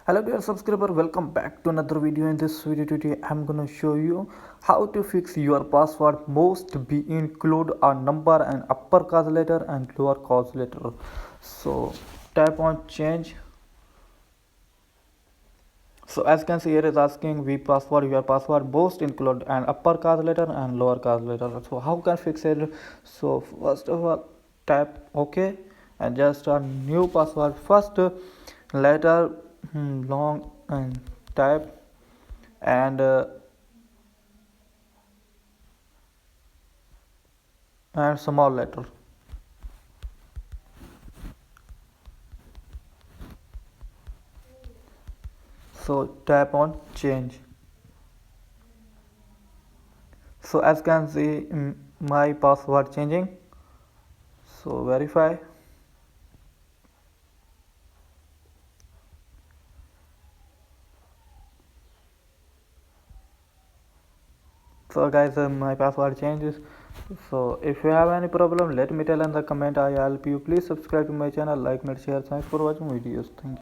Hello dear subscriber, welcome back to another video. In this video today I'm gonna show you how to fix your password must be include a number and uppercase letter and lowercase letter. So tap on change. So as you can see here is asking we password your password must include an uppercase letter and lowercase letter. So how can fix it? So first of all tap OK and just a new password. First letter long and type and small letter. So tap on change. So as you can see my password changing. So verify. So guys my password changes. So if you have any problem let me tell in the comment. I help you. Please subscribe to my channel, like and share. Thanks for watching videos. Thank you.